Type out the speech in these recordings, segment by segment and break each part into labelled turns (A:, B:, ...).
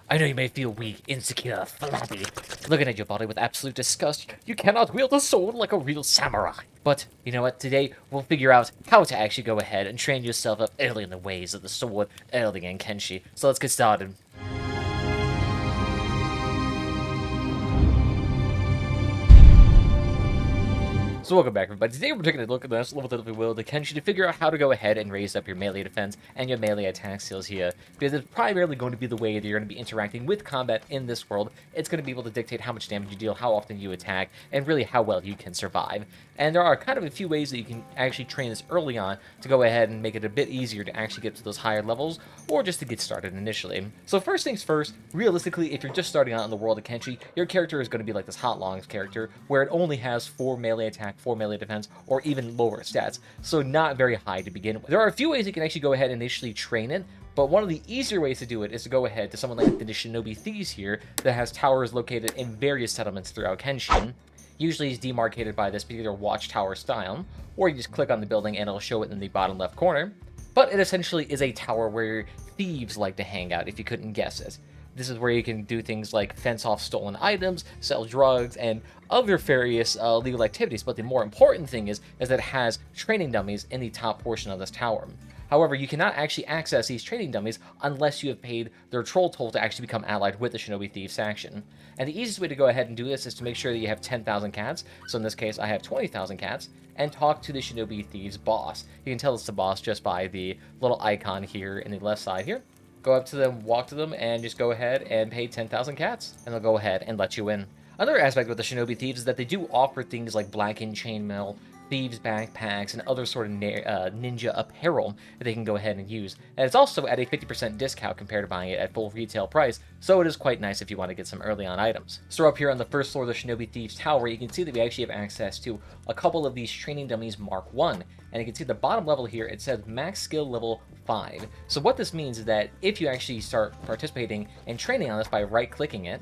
A: I know you may feel weak, insecure, flabby, looking at your body with absolute disgust. You cannot wield a sword like a real samurai. But, you know what, today we'll figure out how to actually go ahead and train yourself up early in the ways of the sword, early in Kenshi. So let's get started. So welcome back, everybody. Today we're taking a look at this level, if we will, the Kenshi to figure out how to go ahead and raise up your melee defense and your melee attack skills here, because it's primarily going to be the way that you're going to be interacting with combat in this world. It's going to be able to dictate how much damage you deal, how often you attack, and really how well you can survive. And there are kind of a few ways that you can actually train this early on to go ahead and make it a bit easier to actually get to those higher levels, or just to get started initially. So first things first, realistically, if you're just starting out in the world of Kenshi, your character is going to be like this Hot Longs character, where it only has 4 melee attack, 4 melee defense, or even lower stats, so not very high to begin with. There are a few ways you can actually go ahead and initially train it, but one of the easier ways to do it is to go ahead to someone like the SHINOBI THIEVES here, that has towers located in various settlements throughout Kenshin. Usually is demarcated by this particular watchtower style, or you just click on the building and it'll show it in the bottom left corner. But it essentially is a tower where thieves like to hang out, if you couldn't guess it. This is where you can do things like fence off stolen items, sell drugs, and other various legal activities. But the more important thing is that it has training dummies in the top portion of this tower. However, you cannot actually access these training dummies unless you have paid their troll toll to actually become allied with the SHINOBI Thieves faction. And the easiest way to go ahead and do this is to make sure that you have 10,000 cats, so in this case I have 20,000 cats, and talk to the SHINOBI Thieves boss. You can tell it's the boss just by the little icon here in the left side here. Go up to them, walk to them, and just go ahead and pay 10,000 cats, and they'll go ahead and let you in. Another aspect with the SHINOBI Thieves is that they do offer things like blackened chainmail, thieves backpacks, and other sort of ninja apparel that they can go ahead and use. And it's also at a 50% discount compared to buying it at full retail price, so it is quite nice if you want to get some early on items. So up here on the first floor of the SHINOBI Thieves Tower, you can see that we actually have access to a couple of these training dummies Mark 1. And you can see the bottom level here, it says max skill level 5. So what this means is that if you actually start participating and training on this by right-clicking it,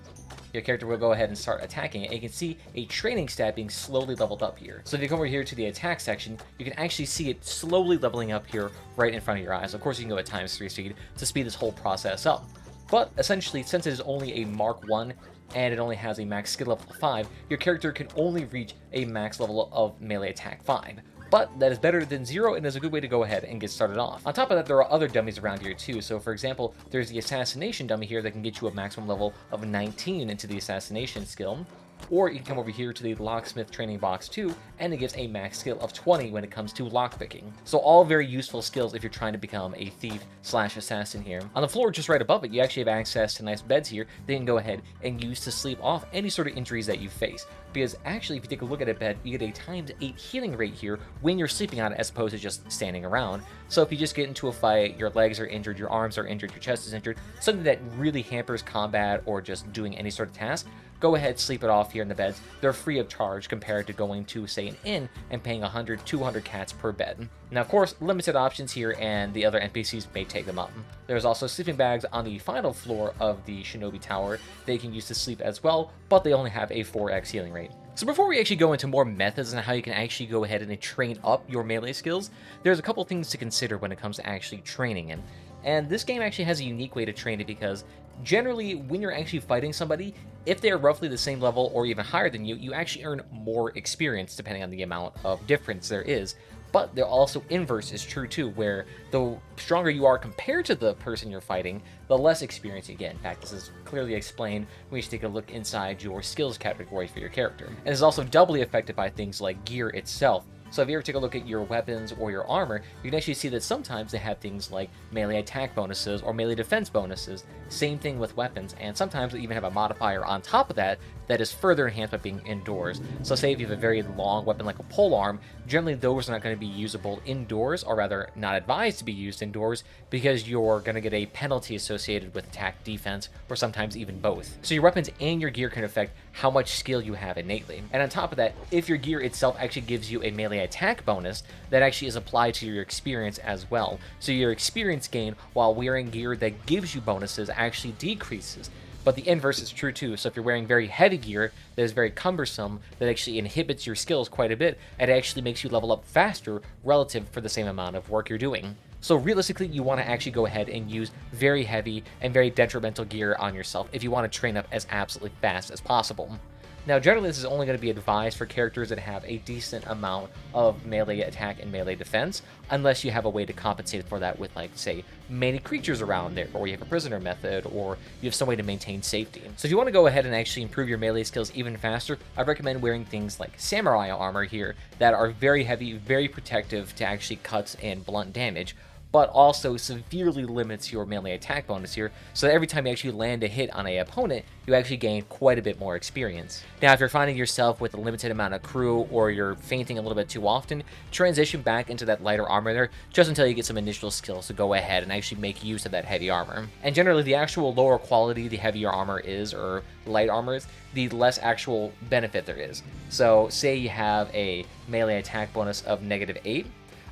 A: your character will go ahead and start attacking it, and you can see a training stat being slowly leveled up here. So if you come over here to the attack section, you can actually see it slowly leveling up here right in front of your eyes. Of course, you can go at ×3 speed to speed this whole process up. But essentially, since it is only a Mark 1, and it only has a max skill level of 5, your character can only reach a max level of melee attack 5. But that is better than 0 and is a good way to go ahead and get started off. On top of that, there are other dummies around here too. So for example, there's the assassination dummy here that can get you a maximum level of 19 into the assassination skill. Or you can come over here to the locksmith training box 2, and it gives a max skill of 20 when it comes to lockpicking. So all very useful skills if you're trying to become a thief/assassin here. On the floor just right above it, you actually have access to nice beds here that you can go ahead and use to sleep off any sort of injuries that you face. Because actually, if you take a look at a bed, you get a ×8 healing rate here when you're sleeping on it as opposed to just standing around. So if you just get into a fight, your legs are injured, your arms are injured, your chest is injured, something that really hampers combat or just doing any sort of task, go ahead, sleep it off here in the beds. They're free of charge compared to going to, say, an inn and paying 100, 200 cats per bed. Now, of course, limited options here, and the other NPCs may take them up. There's also sleeping bags on the final floor of the SHINOBI Tower they can use to sleep as well, but they only have a 4x healing rate. So before we actually go into more methods on how you can actually go ahead and train up your melee skills, there's a couple things to consider when it comes to actually training it. And this game actually has a unique way to train it because generally, when you're actually fighting somebody, if they're roughly the same level or even higher than you, you actually earn more experience depending on the amount of difference there is. But the also inverse is true too, where the stronger you are compared to the person you're fighting, the less experience you get. In fact, this is clearly explained when you take a look inside your skills category for your character. And it's also doubly affected by things like gear itself. So if you ever take a look at your weapons or your armor, you can actually see that sometimes they have things like melee attack bonuses or melee defense bonuses. Same thing with weapons, and sometimes they even have a modifier on top of that that is further enhanced by being indoors. So say if you have a very long weapon like a polearm, generally those are not going to be usable indoors, or rather not advised to be used indoors, because you're going to get a penalty associated with attack, defense, or sometimes even both. So your weapons and your gear can affect how much skill you have innately. And on top of that, if your gear itself actually gives you a melee attack bonus, that actually is applied to your experience as well. So your experience gain while wearing gear that gives you bonuses actually decreases. But the inverse is true too. So if you're wearing very heavy gear that is very cumbersome, that actually inhibits your skills quite a bit, it actually makes you level up faster relative for the same amount of work you're doing. So realistically, you want to actually go ahead and use very heavy and very detrimental gear on yourself if you want to train up as absolutely fast as possible. Now, generally, this is only going to be advised for characters that have a decent amount of melee attack and melee defense, unless you have a way to compensate for that with, like, say, many creatures around there, or you have a prisoner method, or you have some way to maintain safety. So if you want to go ahead and actually improve your melee skills even faster, I recommend wearing things like samurai armor here that are very heavy, very protective to actually cuts and blunt damage, but also severely limits your melee attack bonus here, so that every time you actually land a hit on an opponent, you actually gain quite a bit more experience. Now, if you're finding yourself with a limited amount of crew, or you're fainting a little bit too often, transition back into that lighter armor there, just until you get some initial skills to go ahead and actually make use of that heavy armor. And generally, the actual lower quality the heavier armor is, or light armor is, the less actual benefit there is. So, say you have a melee attack bonus of -8,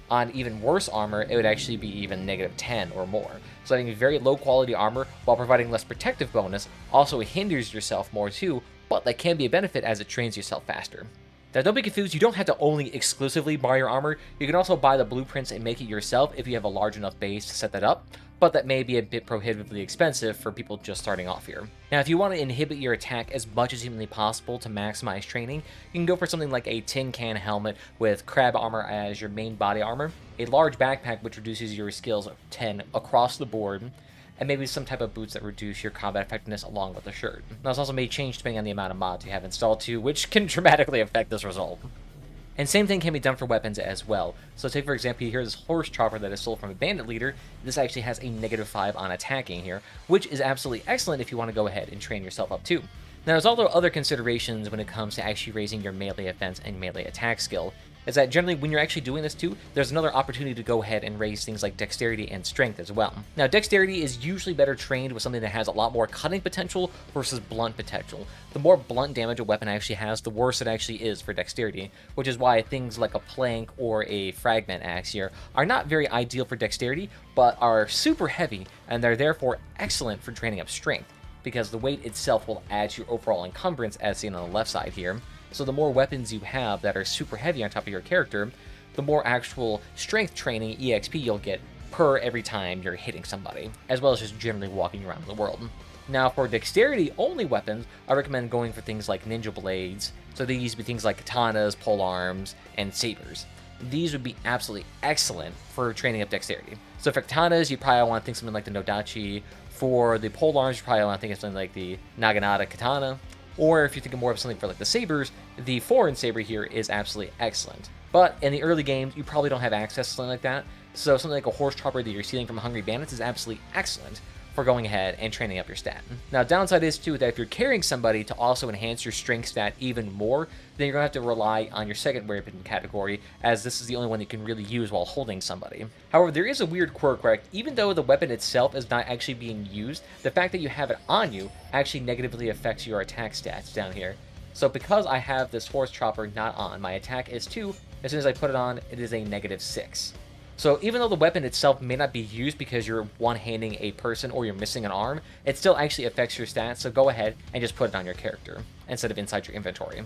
A: on even worse armor, it would actually be even -10 or more. So having very low quality armor while providing less protective bonus also hinders yourself more too, but that can be a benefit as it trains yourself faster. Now, don't be confused, you don't have to only exclusively buy your armor. You can also buy the blueprints and make it yourself if you have a large enough base to set that up, but that may be a bit prohibitively expensive for people just starting off here. Now, if you want to inhibit your attack as much as humanly possible to maximize training, you can go for something like a tin can helmet with crab armor as your main body armor, a large backpack which reduces your skills 10 across the board, and maybe some type of boots that reduce your combat effectiveness along with the shirt. Now, this also may change depending on the amount of mods you have installed too, which can dramatically affect this result. And same thing can be done for weapons as well. So take for example, here this horse chopper that is sold from a bandit leader. This actually has a -5 on attacking here, which is absolutely excellent if you want to go ahead and train yourself up too. Now, there's also other considerations when it comes to actually raising your melee offense and melee attack skill, is that generally when you're actually doing this too, there's another opportunity to go ahead and raise things like dexterity and strength as well. Now, dexterity is usually better trained with something that has a lot more cutting potential versus blunt potential. The more blunt damage a weapon actually has, the worse it actually is for dexterity, which is why things like a plank or a fragment axe here are not very ideal for dexterity, but are super heavy, and they're therefore excellent for training up strength, because the weight itself will add to your overall encumbrance as seen on the left side here. So the more weapons you have that are super heavy on top of your character, the more actual strength training EXP you'll get per every time you're hitting somebody, as well as just generally walking around the world. Now, for dexterity only weapons, I recommend going for things like ninja blades. So these would be things like katanas, polearms, and sabers. These would be absolutely excellent for training up dexterity. So for katanas, you probably want to think something like the Nodachi. For the polearms, you probably want to think of something like the Naginata katana. Or if you're thinking more of something for like the sabers, the foreign saber here is absolutely excellent. But in the early games, you probably don't have access to something like that. So something like a horse chopper that you're stealing from Hungry Bandits is absolutely excellent for going ahead and training up your stat. Now, downside is too that if you're carrying somebody to also enhance your strength stat even more, then you're gonna have to rely on your second weapon category, as this is the only one you can really use while holding somebody. However, there is a weird quirk where even though the weapon itself is not actually being used, the fact that you have it on you actually negatively affects your attack stats down here. So because I have this horse chopper not on, my attack is 2. As soon as I put it on, it is a -6. So even though the weapon itself may not be used because you're one-handing a person or you're missing an arm, it still actually affects your stats, so go ahead and just put it on your character instead of inside your inventory.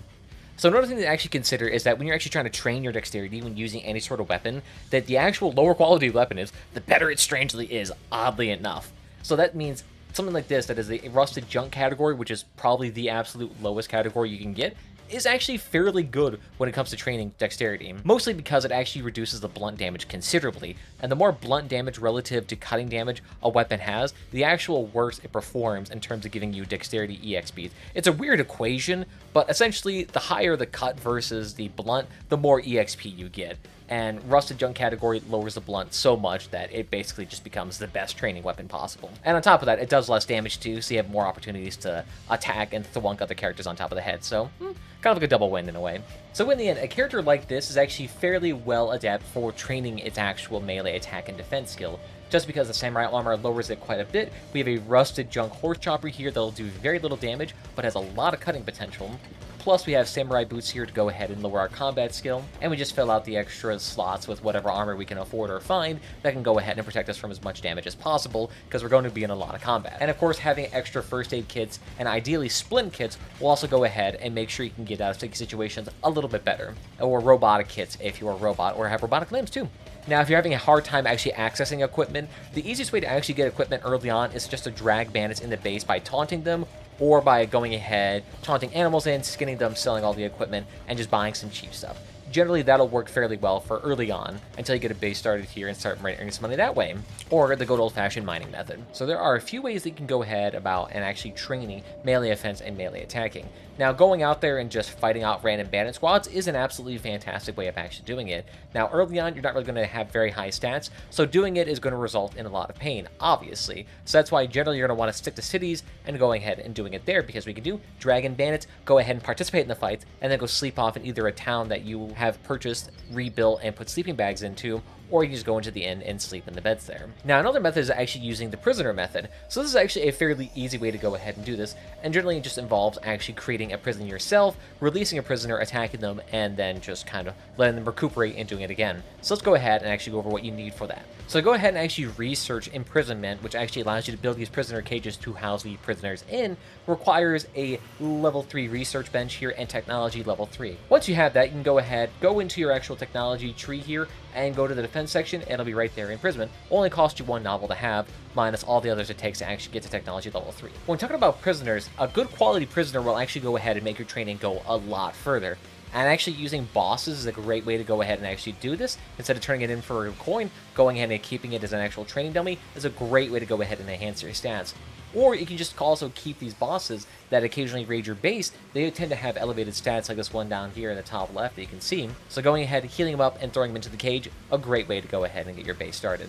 A: So another thing to actually consider is that when you're actually trying to train your dexterity when using any sort of weapon, that the actual lower quality weapon is, the better it strangely is, oddly enough. So that means something like this, that is the rusted junk category, which is probably the absolute lowest category you can get, is actually fairly good when it comes to training dexterity, mostly because it actually reduces the blunt damage considerably, and the more blunt damage relative to cutting damage a weapon has, the actual worse it performs in terms of giving you dexterity EXP. It's a weird equation, but essentially the higher the cut versus the blunt, the more EXP you get. And rusted junk category lowers the blunt so much that it basically just becomes the best training weapon possible. And on top of that, it does less damage too, so you have more opportunities to attack and thwunk other characters on top of the head, so kind of like a double win in a way. So in the end, a character like this is actually fairly well adapted for training its actual melee attack and defense skill. Just because the samurai armor lowers it quite a bit, we have a rusted junk horse chopper here that'll do very little damage, but has a lot of cutting potential. Plus, we have samurai boots here to go ahead and lower our combat skill, and we just fill out the extra slots with whatever armor we can afford or find that can go ahead and protect us from as much damage as possible, because we're going to be in a lot of combat. And of course, having extra first aid kits and ideally splint kits will also go ahead and make sure you can get out of sticky situations a little bit better, or robotic kits if you're a robot or have robotic limbs too. Now, if you're having a hard time actually accessing equipment, the easiest way to actually get equipment early on is just to drag bandits in the base by taunting them, or by going ahead, taunting animals in, skinning them, selling all the equipment, and just buying some cheap stuff. Generally, that'll work fairly well for early on, until you get a base started here and start earning some money that way, or the good old-fashioned mining method. So there are a few ways that you can go ahead about and actually training melee offense and melee attacking. Now, going out there and just fighting out random bandit squads is an absolutely fantastic way of actually doing it. Now, early on, you're not really going to have very high stats, so doing it is going to result in a lot of pain, obviously. So that's why generally you're going to want to stick to cities and go ahead and doing it there, because we can do dragon bandits, go ahead and participate in the fights, and then go sleep off in either a town that you have purchased, rebuilt, and put sleeping bags into, or you can just go into the inn and sleep in the beds there. Now, another method is actually using the prisoner method. So this is actually a fairly easy way to go ahead and do this, and generally it just involves actually creating a prison yourself, releasing a prisoner, attacking them, and then just kind of letting them recuperate and doing it again. So let's go ahead and actually go over what you need for that. So go ahead and actually research imprisonment, which actually allows you to build these prisoner cages to house the prisoners in. Requires a level 3 research bench here and technology level 3. Once you have that, you can go ahead, go into your actual technology tree here, and go to the defense section, and it'll be right there. Imprisonment only costs you 1 novel to have, minus all the others it takes to actually get to technology level 3. When talking about prisoners, a good quality prisoner will actually go ahead and make your training go a lot further. And actually using bosses is a great way to go ahead and actually do this. Instead of turning it in for a coin, going ahead and keeping it as an actual training dummy is a great way to go ahead and enhance your stats. Or you can just also keep these bosses that occasionally raid your base. They tend to have elevated stats like this one down here in the top left that you can see. So going ahead, healing them up and throwing them into the cage, a great way to go ahead and get your base started.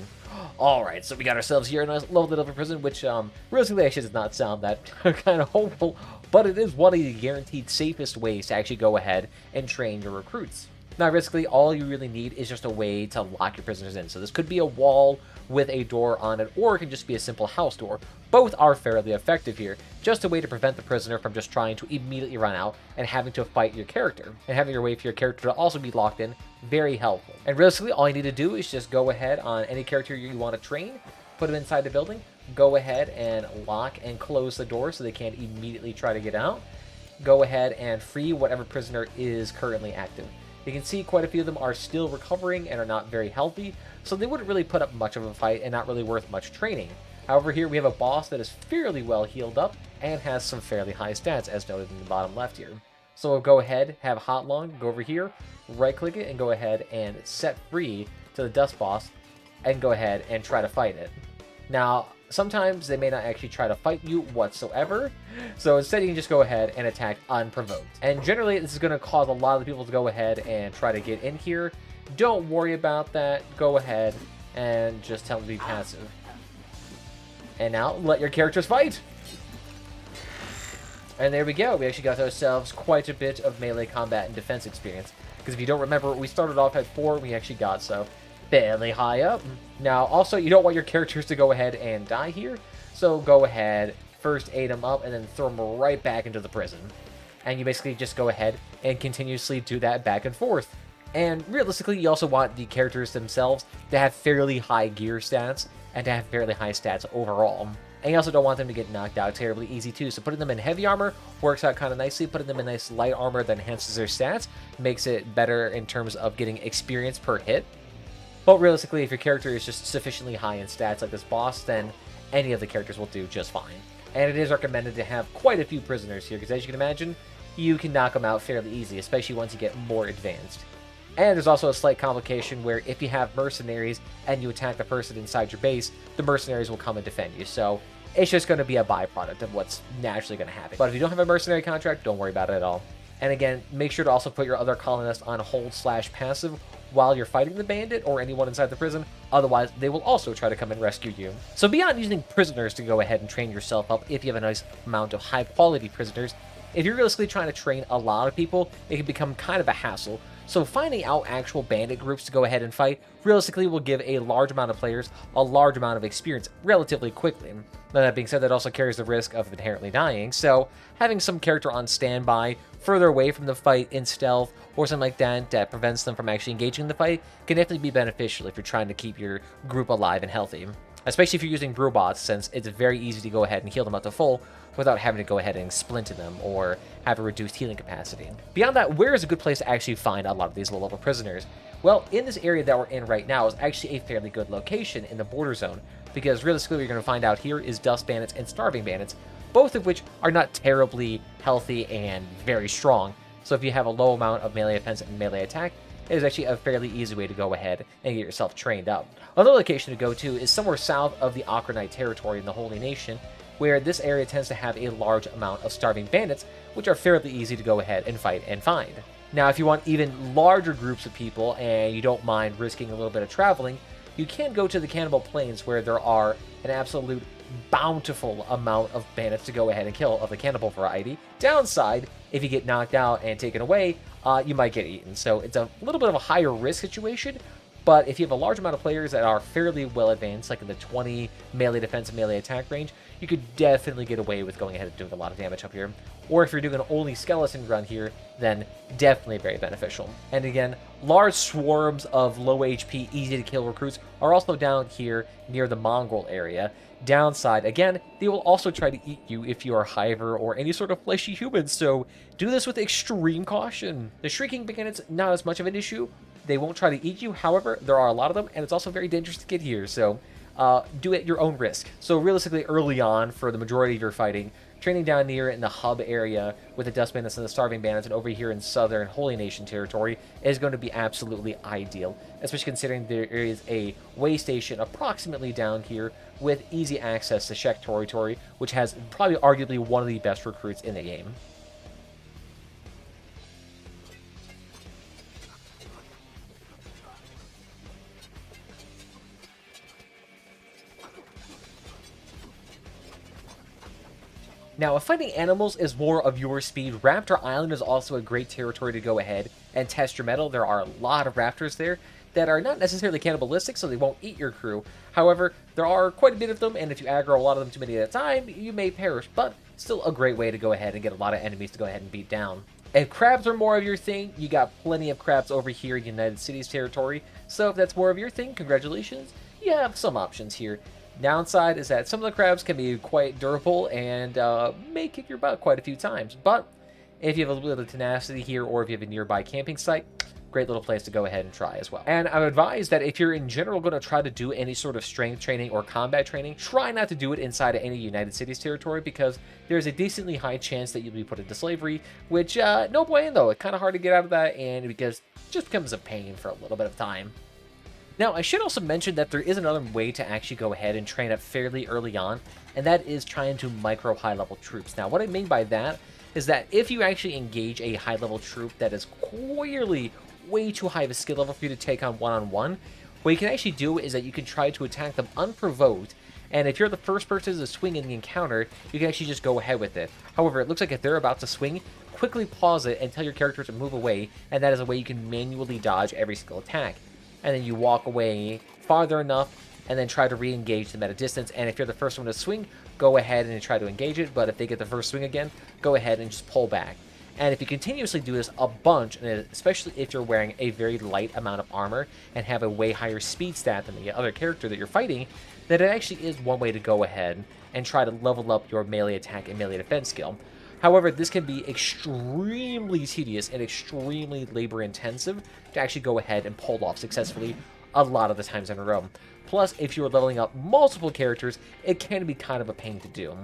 A: Alright, so we got ourselves here a nice level bit of a prison, which realistically actually does not sound that kind of hopeful, but it is one of the guaranteed safest ways to actually go ahead and train your recruits. Now, realistically, all you really need is just a way to lock your prisoners in. So this could be a wall with a door on it, or it can just be a simple house door. Both are fairly effective here, just a way to prevent the prisoner from just trying to immediately run out and having to fight your character. And having your way for your character to also be locked in, very helpful. And realistically, all you need to do is just go ahead on any character you want to train, put them inside the building, go ahead and lock and close the door so they can't immediately try to get out. Go ahead and free whatever prisoner is currently active. You can see quite a few of them are still recovering and are not very healthy, so they wouldn't really put up much of a fight and not really worth much training. However, here we have a boss that is fairly well healed up and has some fairly high stats, as noted in the bottom left here. So we'll go ahead, have Hotlong, go over here, right-click it, and go ahead and set free to the Dust Boss, and go ahead and try to fight it. Now, sometimes they may not actually try to fight you whatsoever, so instead you can just go ahead and attack unprovoked. And generally, this is going to cause a lot of the people to go ahead and try to get in here. Don't worry about that. Go ahead and just tell them to be passive. And now, let your characters fight! And there we go. We actually got ourselves quite a bit of melee combat and defense experience. Because if you don't remember, we started off at 4, we actually got so fairly high up. Now, also, you don't want your characters to go ahead and die here, so go ahead, first aid them up, and then throw them right back into the prison. And you basically just go ahead and continuously do that back and forth. And realistically, you also want the characters themselves to have fairly high gear stats, and to have fairly high stats overall. And you also don't want them to get knocked out terribly easy too, so putting them in heavy armor works out kind of nicely. Putting them in nice light armor that enhances their stats makes it better in terms of getting experience per hit. But realistically, if your character is just sufficiently high in stats like this boss, then any of the characters will do just fine. And it is recommended to have quite a few prisoners here, because as you can imagine, you can knock them out fairly easy, especially once you get more advanced. And there's also a slight complication where if you have mercenaries and you attack the person inside your base, the mercenaries will come and defend you. So it's just going to be a byproduct of what's naturally going to happen. But if you don't have a mercenary contract, don't worry about it at all. And again, make sure to also put your other colonists on hold/passive while you're fighting the bandit or anyone inside the prison. Otherwise, they will also try to come and rescue you. So beyond using prisoners to go ahead and train yourself up, if you have a nice amount of high-quality prisoners, if you're realistically trying to train a lot of people, it can become kind of a hassle. So finding out actual bandit groups to go ahead and fight realistically will give a large amount of players a large amount of experience relatively quickly. Now, that being said, that also carries the risk of inherently dying, so having some character on standby further away from the fight in stealth or something like that that prevents them from actually engaging in the fight can definitely be beneficial if you're trying to keep your group alive and healthy. especially if you're using robots, since it's very easy to go ahead and heal them up to full without having to go ahead and splint them or have a reduced healing capacity. Beyond that, where is a good place to actually find a lot of these low-level prisoners? Well, in this area that we're in right now is actually a fairly good location in the border zone, because realistically what you're going to find out here is Dust Bandits and Starving Bandits, both of which are not terribly healthy and very strong. So if you have a low amount of melee offense and melee attack, it is actually a fairly easy way to go ahead and get yourself trained up. Another location to go to is somewhere south of the Akronite territory in the Holy Nation, where this area tends to have a large amount of Starving Bandits, which are fairly easy to go ahead and fight and find. Now, if you want even larger groups of people and you don't mind risking a little bit of traveling, you can go to the Cannibal Plains, where there are an absolute bountiful amount of bandits to go ahead and kill of the cannibal variety. Downside, if you get knocked out and taken away, you might get eaten. So it's a little bit of a higher risk situation, but if you have a large amount of players that are fairly well advanced, like in the 20 melee defense and melee attack range, you could definitely get away with going ahead and doing a lot of damage up here. Or if you're doing an only skeleton run here, then definitely very beneficial. And again, large swarms of low HP, easy to kill recruits are also down here near the mongrel area. Downside, again, they will also try to eat you if you are Hiver or any sort of fleshy human, so do this with extreme caution. The Shrieking Bandits, not as much of an issue. They won't try to eat you, however, there are a lot of them, and it's also very dangerous to get here, so do it at your own risk. So realistically, early on, for the majority of your fighting, training down near in the hub area with the Dust Bandits and the Starving Bandits and over here in southern Holy Nation territory is going to be absolutely ideal, especially considering there is a way station approximately down here with easy access to Shek territory, which has probably arguably one of the best recruits in the game. Now, if fighting animals is more of your speed, Raptor Island is also a great territory to go ahead and test your mettle. There are a lot of raptors there that are not necessarily cannibalistic, so they won't eat your crew. However, there are quite a bit of them, and if you aggro a lot of them too many at a time, you may perish, but still a great way to go ahead and get a lot of enemies to go ahead and beat down. If crabs are more of your thing, you got plenty of crabs over here in United Cities territory, so if that's more of your thing, congratulations, you have some options here. Downside is that some of the crabs can be quite durable and may kick your butt quite a few times. But if you have a little bit of tenacity here, or if you have a nearby camping site, great little place to go ahead and try as well. And I would advise that if you're in general going to try to do any sort of strength training or combat training, try not to do it inside of any United Cities territory, because there's a decently high chance that you'll be put into slavery, which, no bueno, it's kind of hard to get out of that, and because it just becomes a pain for a little bit of time. Now, I should also mention that there is another way to actually go ahead and train up fairly early on, and that is trying to micro high-level troops. Now, what I mean by that is that if you actually engage a high-level troop that is clearly way too high of a skill level for you to take on one-on-one, what you can actually do is that you can try to attack them unprovoked, and if you're the first person to swing in the encounter, you can actually just go ahead with it. However, it looks like if they're about to swing, quickly pause it and tell your character to move away, and that is a way you can manually dodge every single attack. And then you walk away farther enough and then try to re-engage them at a distance. And if you're the first one to swing, go ahead and try to engage it. But if they get the first swing again, go ahead and just pull back. And if you continuously do this a bunch, and especially if you're wearing a very light amount of armor and have a way higher speed stat than the other character that you're fighting, then it actually is one way to go ahead and try to level up your melee attack and melee defense skill. However, this can be extremely tedious and extremely labor-intensive to actually go ahead and pull off successfully a lot of the times in a row. Plus, if you're leveling up multiple characters, it can be kind of a pain to do.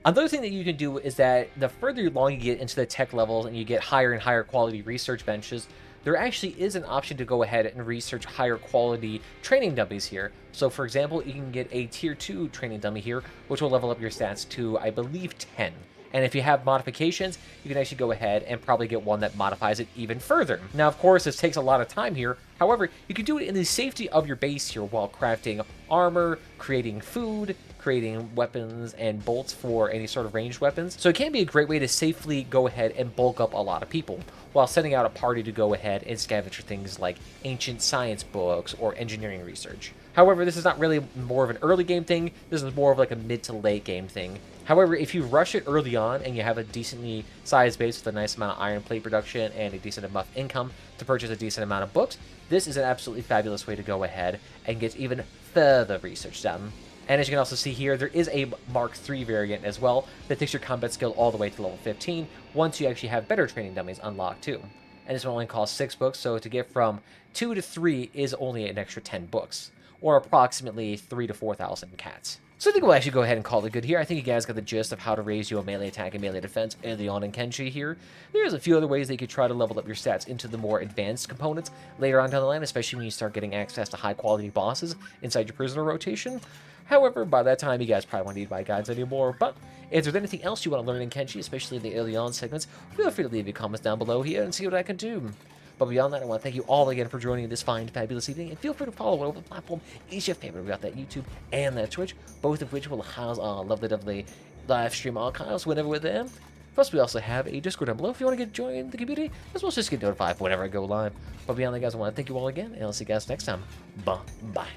A: Another thing that you can do is that the further along you get into the tech levels and you get higher and higher quality research benches, there actually is an option to go ahead and research higher quality training dummies here. So for example, you can get a tier 2 training dummy here, which will level up your stats to, I believe, 10. And if you have modifications, you can actually go ahead and probably get one that modifies it even further. Now, of course, this takes a lot of time here. However, you can do it in the safety of your base here while crafting armor, creating food, creating weapons and bolts for any sort of ranged weapons. So it can be a great way to safely go ahead and bulk up a lot of people while sending out a party to go ahead and scavenge for things like ancient science books or engineering research. However, this is not really more of an early game thing. This is more of like a mid to late game thing. However, if you rush it early on and you have a decently sized base with a nice amount of iron plate production and a decent enough income to purchase a decent amount of books, this is an absolutely fabulous way to go ahead and get even further research done. And as you can also see here, there is a Mark III variant as well that takes your combat skill all the way to level 15 once you actually have better training dummies unlocked too. And this one only costs 6 books, so to get from 2 to 3 is only an extra 10 books, or approximately 3 to 4,000 cats. So I think we'll actually go ahead and call it good here. I think you guys got the gist of how to raise your melee attack and melee defense early on in Kenshi here. There's a few other ways that you could try to level up your stats into the more advanced components later on down the line, especially when you start getting access to high-quality bosses inside your prisoner rotation. However, by that time, you guys probably won't need my guides anymore, but if there's anything else you want to learn in Kenshi, especially in the early on segments, feel free to leave your comments down below here and see what I can do. But beyond that, I want to thank you all again for joining this fine, fabulous evening, and feel free to follow whatever platform is your favorite. We got that YouTube and that Twitch, both of which will house our lovely live stream archives whenever we're there. Plus, we also have a Discord down below if you want to get joined the community, as well as just get notified whenever I go live. But beyond that, guys, I want to thank you all again, and I'll see you guys next time. Bye.